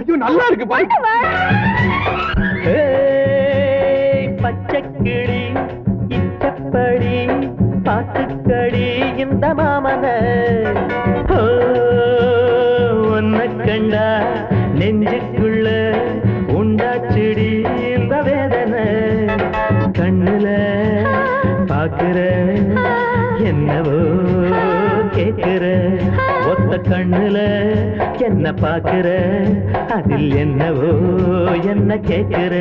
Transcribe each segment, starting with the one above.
ஐயோ நல்லா இருக்கு பாரு. பச்சைக்கிளி இச்சப்படி பாத்துக்கடி இந்த மாமன ஒன்ன கண்டா நெஞ்சுக்குள்ள உண்டாச்சிடி இந்த வேதனை கண்ணுல பாக்குற என்னவோ கேக்குற ஒத்த கண்ணுல என்ன பாக்குற அதில் என்னவோ என்ன கேக்குற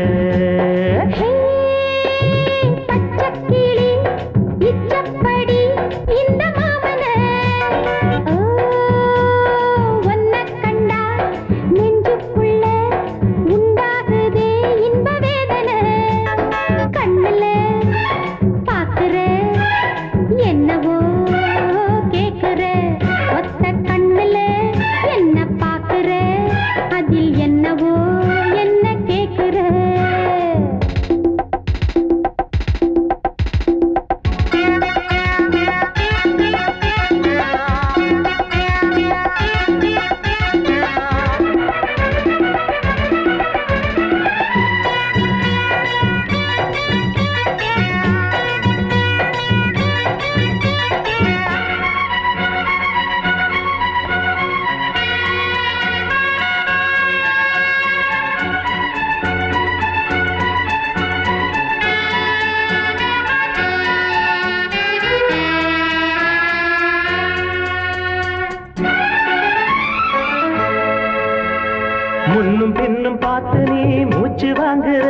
முன்னும் பின்னும் பார்த்து நீ மூச்சு வாங்குற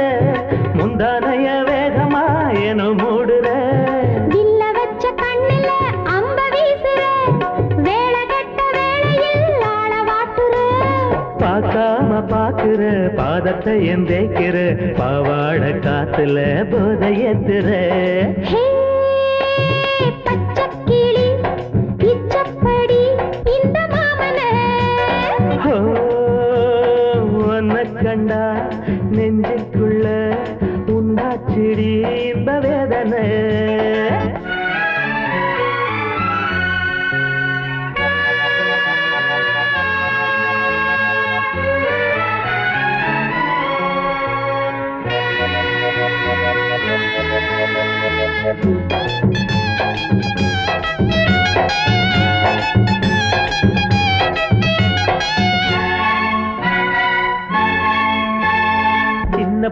முந்தானைய வேகமா என மூடுற வில்ல வச்ச கண்ணுல அம்ப வீசுற வேளை கட்ட வேளையில் ஆள வாட்டுற பார்க்காம பாக்குற பாதத்தை எந்தேக்கிற பாவாட காத்துல போதை ஏத்துற பச்சைக்கிளி இச்சப்படி இந்த மாமன கண்டா நெஞ்சுக்குள்ள உண்டாச்சிடி இந்த வேதனை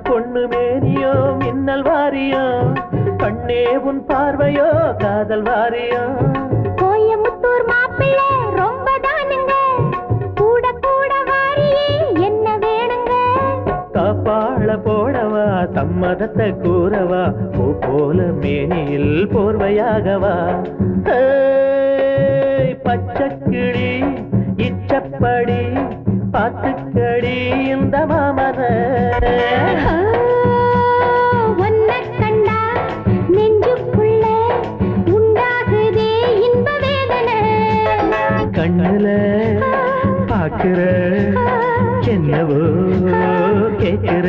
பொண்ணு மேனியோ மின்னல் வாரியோ கண்ணே உன் பார்வையோ காதல் வாரியோ கோயமுத்தூர் மாப்பிள்ளை ரொம்ப தானுங்க கூட கூட வாரியே என்ன வேணுங்க காப்பாள போடவா சம்மதத்தை கூறவா பூ போல மேனியில் போர்வையாகவா பச்சைக்கிளி இச்சப்படி பாத்துக்கடி இந்த மாமன ஒன்ன கண்டா நெஞ்சுக்குள்ள உண்டாகுதே இன்ப வேதனை கண்ணுல பாக்குற என்னவோ கேக்குற